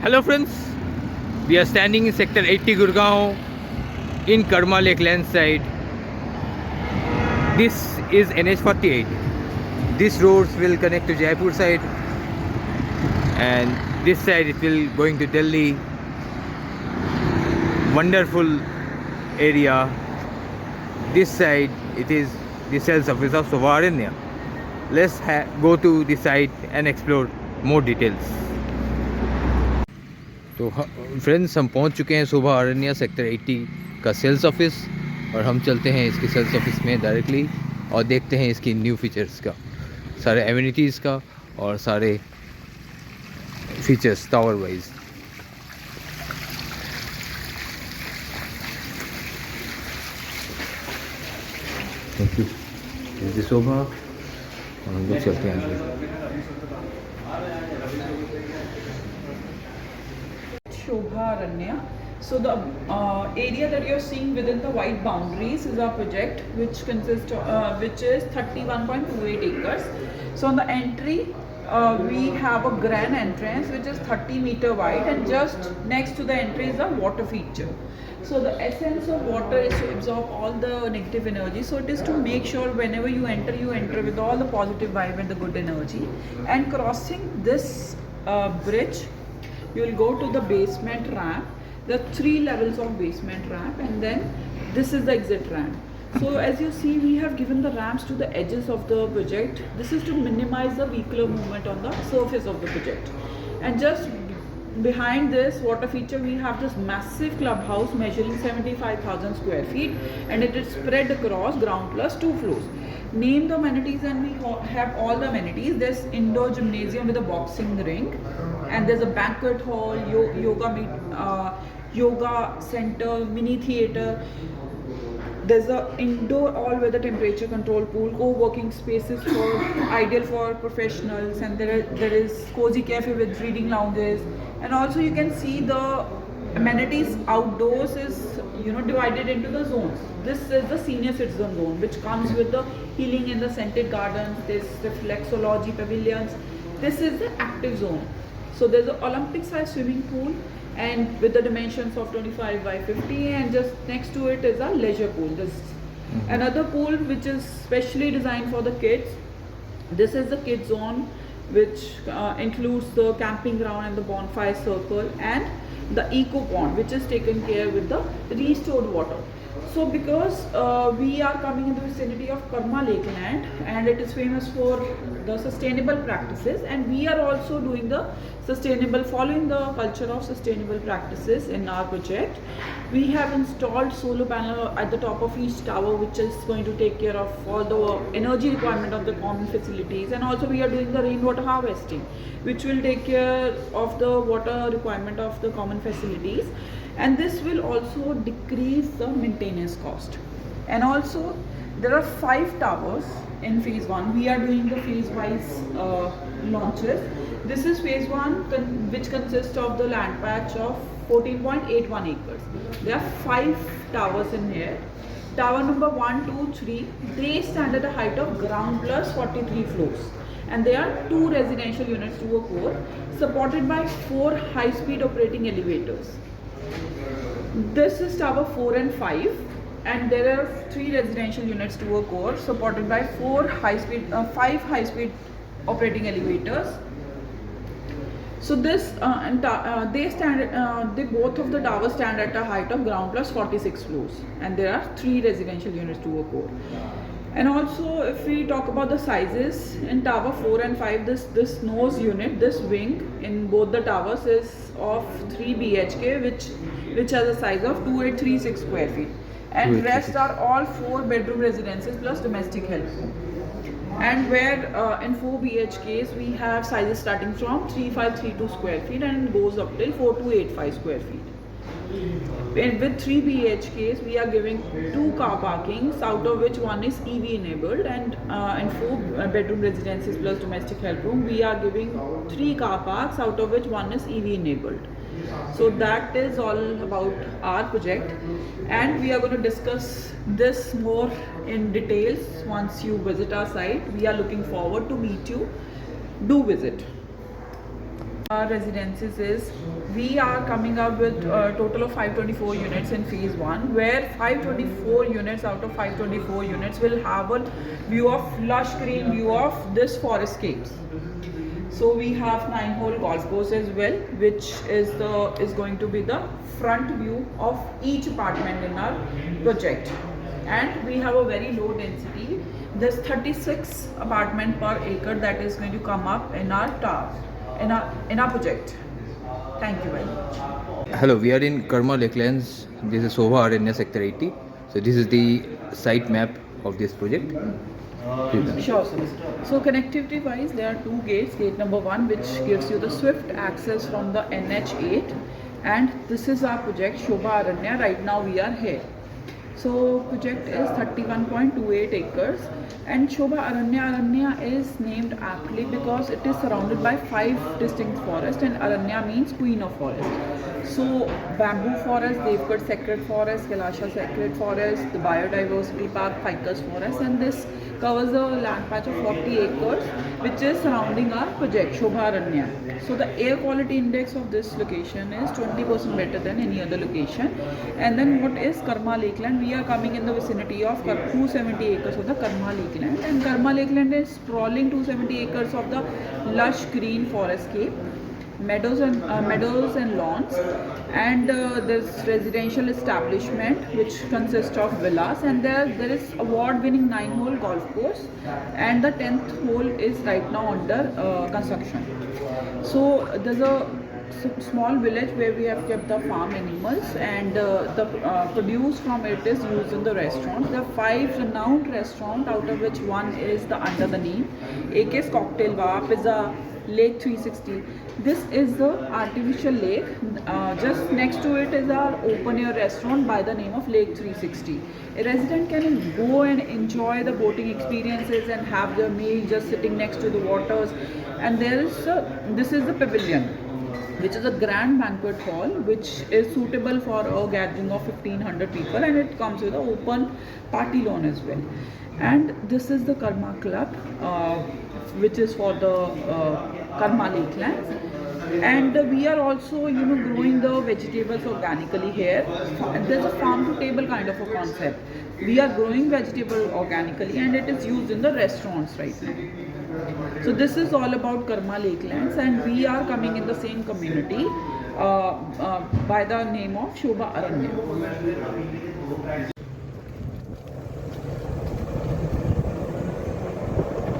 Hello friends, we are standing in sector 80 Gurgaon in Karma Lake land side. This is NH48. This roads will connect to Jaipur side, and this side it will going to Delhi. Wonderful area. This side it is the sales office of Sobha. Let's go to the site and explore more details. तो friends हम पहुंच चुके हैं शोभा अरण्या sector 80 का sales office, और हम चलते हैं इसके सेल्स ऑफिस में डायरेक्टली और देखते हैं इसकी न्यू फीचर्स का, सारे एमिनिटीज़ का और सारे features tower wise. Thank you Shobha, और हम लोग चलते हैं आगे। Shobha Aranya. So the area that you're seeing within the white boundaries is our project, which consists of, which is 31.28 acres. So on the entry, we have a grand entrance which is 30-meter wide, and just next to the entry is a water feature. So the essence of water is to absorb all the negative energy. So it is to make sure whenever you enter with all the positive vibe and the good energy. And crossing this bridge, you will go to the basement ramp. There are 3 levels of basement ramp, and then this is the exit ramp. So as you see, we have given the ramps to the edges of the project. This is to minimize the vehicular movement on the surface of the project. And just behind this water feature, we have this massive clubhouse measuring 75,000 square feet, and it is spread across ground plus 2 floors. Name the amenities, and we have all the amenities. There's indoor gymnasium with a boxing ring, and there's a banquet hall, yoga center, mini theater. There's a indoor all-weather temperature control pool, co-working spaces for ideal for professionals, and there is cozy cafe with reading lounges. And also you can see the amenities outdoors is divided into the zones. This is the senior citizen zone, which comes with the healing in the scented gardens. There's reflexology pavilions. This is the active zone. So there's an Olympic-sized swimming pool, and with the dimensions of 25 by 50, and just next to it is a leisure pool. This another pool which is specially designed for the kids. This is the kids zone, which includes the camping ground and the bonfire circle, and the eco pond, which is taken care with the restored water. So because we are coming in the vicinity of Karma Lakeland, and it is famous for the sustainable practices, and we are also doing the following the culture of sustainable practices in our project. We have installed solar panel at the top of each tower, which is going to take care of all the energy requirement of the common facilities, and also we are doing the rainwater harvesting, which will take care of the water requirement of the common facilities. And this will also decrease the maintenance cost. And also there are 5 towers in phase 1. We are doing the phase wise launches. This is phase 1, which consists of the land patch of 14.81 acres. There are 5 towers in here. Tower number 1, 2, 3, they stand at a height of ground plus 43 floors. And there are 2 residential units to a core, supported by 4 high-speed operating elevators. This is tower 4 and 5, and there are 3 residential units to a core, supported by 5 high-speed operating elevators. So this they both of the towers stand at a height of ground plus 46 floors, and there are 3 residential units to a core. And also, if we talk about the sizes, in tower 4 and 5, this nose unit, this wing in both the towers is of 3 BHK, which has a size of 2836 square feet, and rest are all 4 bedroom residences plus domestic help. And where in 4 BHKs we have sizes starting from 3532 square feet and goes up till 4285 square feet. And with 3 BHKs, we are giving 2 car parkings, out of which 1 is EV enabled, and in 4 bedroom residences plus domestic help room, we are giving 3 car parks, out of which 1 is EV enabled. So that is all about our project, and we are going to discuss this more in details once you visit our site. We are looking forward to meet you. Do visit. Our residences is we are coming up with a total of 524 units in phase 1, where 524 units out of 524 units will have a view of lush green view of this forestscapes. So we have 9-hole golf course as well, which is going to be the front view of each apartment in our project. And we have a very low density. There's 36 apartment per acre that is going to come up in our tower, in our project. Thank you very much. Hello, we are in Karma Lakelands. This is Sobha Aranya Sector 80. So this is the site map of this project. Sure, sir. So connectivity wise, there are two gates. Gate number 1, which gives you the swift access from the NH8, and this is our project Shobha Aranya. Right now we are here. So project is 31.28 acres, and Shobha Aranya is named aptly because it is surrounded by 5 distinct forests, and Aranya means queen of forest. So bamboo forest, Devgarh Sacred Forest, Kailasha Sacred Forest, the Biodiversity Park, Ficus Forest, and this covers a land patch of 40 acres which is surrounding our project Shobha Aranya. So the air quality index of this location is 20% better than any other location. And then what is Karma Lakeland? We are coming in the vicinity of 270 acres of the Karma Lakeland, and Karma Lakeland is sprawling 270 acres of the lush green forestscape, meadows and lawns, and this residential establishment which consists of villas, and there is award-winning 9-hole golf course, and the 10th hole is right now under construction. So there's a small village where we have kept the farm animals, and the produce from it is used in the restaurants. There are 5 renowned restaurants, out of which one is the under the name AK's Cocktail Bar, Pizza, Lake 360. This is the artificial lake. Just next to it is our open air restaurant by the name of Lake 360. A resident can go and enjoy the boating experiences and have their meal just sitting next to the waters. And this is the pavilion, which is a grand banquet hall which is suitable for a gathering of 1500 people, and it comes with an open party lawn as well. And this is the Karma Club, which is for the Karma Lakelands. And we are also growing the vegetables organically here. There's a farm to table kind of a concept. We are growing vegetable organically, and it is used in the restaurants right now. So this is all about Karma Lakelands, and we are coming in the same community by the name of Shobha Aranya.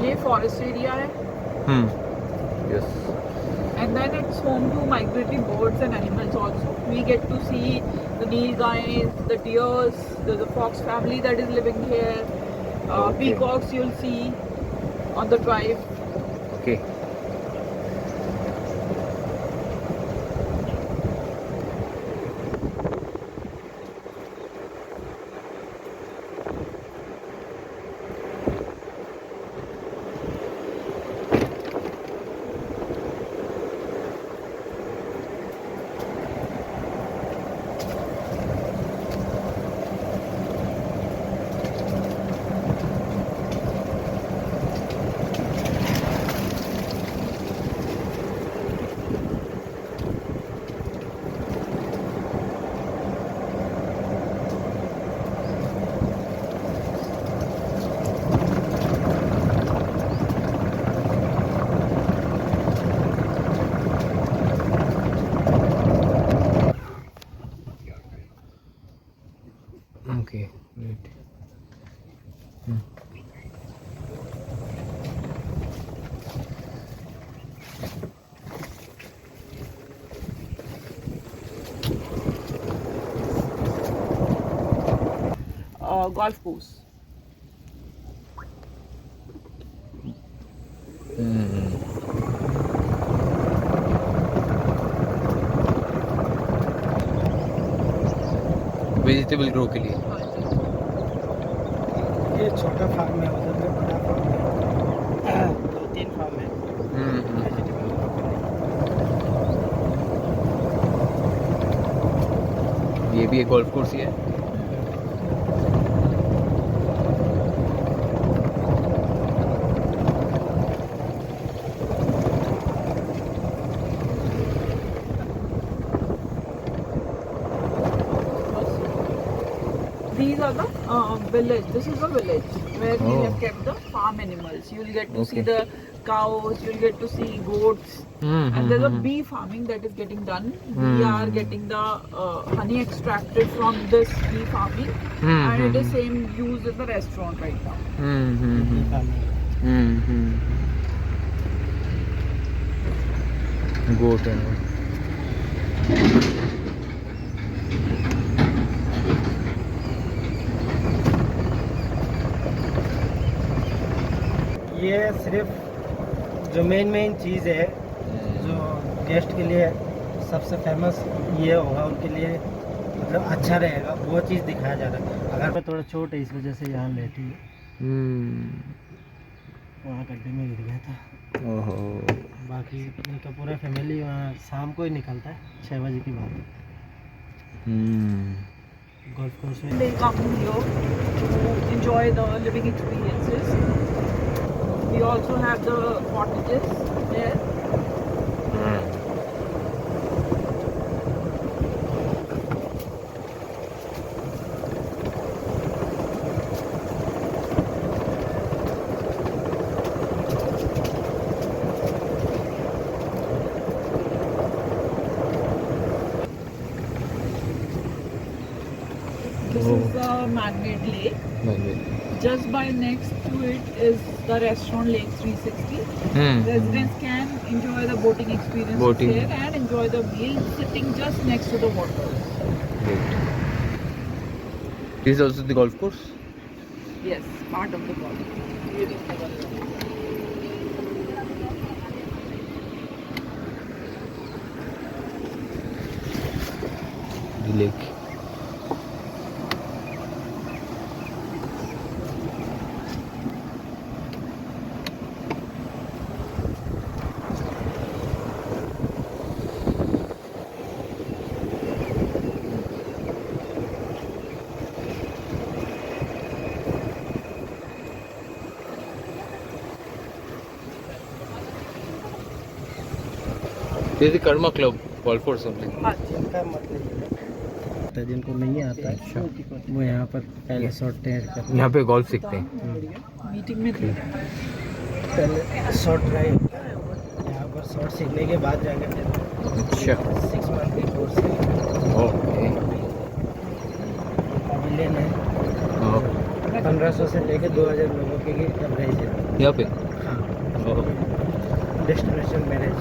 ये forest area है. Yes. And then it's home to migratory birds and animals also. We get to see the nilgais, the deers, there's a fox family that is living here. Peacocks you'll see on the drive. Okay. Okay, great. Golf course. Vegetable grow के लिए. ये छोटा farm है, उधर पे बड़ा farm है, 2-3 farm है वेजिटेबल ग्रो करने। ये भी एक गोल्फ कोर्स ही है. These are the village. This is a village where we Oh. have kept the farm animals. You'll get to see Okay. the cows, you'll get to see goats. And there's a bee farming that is getting done. We are getting the honey extracted from this bee farming, and it is same used in the restaurant right now. Goat and all. ये सिर्फ जो main चीज़ है जो guest के लिए सबसे famous ये होगा, उनके लिए मतलब अच्छा रहेगा, वो चीज़ दिखाया जा रहा है। अगर मैं थोड़ा छोट है इस वजह से यहाँ लेटी है, वहाँ गड्ढे में गिर गया था। ओहो। बाकी इनका पूरा फैमिली वहाँ शाम को ही निकलता है 6 बजे की बात। गोल्फ कोर्स में They come here to enjoy the living experiences. We also have the cottages there. This is the Magnet Lake. Just by next to it is the restaurant Lake 360. Residents can enjoy the boating experience Boating. here and enjoy the meal sitting just next to the water. This is also the golf course. Yes, part of the golf. The lake. This is the Karma Club golf or something. इनका मतलब ये है जिनको नहीं आता है वो यहाँ पर पहले शॉट ट्राई करते यहाँ पे golf सीखते हैं. मीटिंग में थे. पहले शॉट ट्राई होता है यहाँ पर। शॉट सीखने के बाद जाके फिर अच्छा. 6 मंथ की कोर्स है। ओके. पवेलियन है 1500 से लेकर 2000 लोगों की एवरेज है यहाँ पे. हाँ। ओह. Destination marriage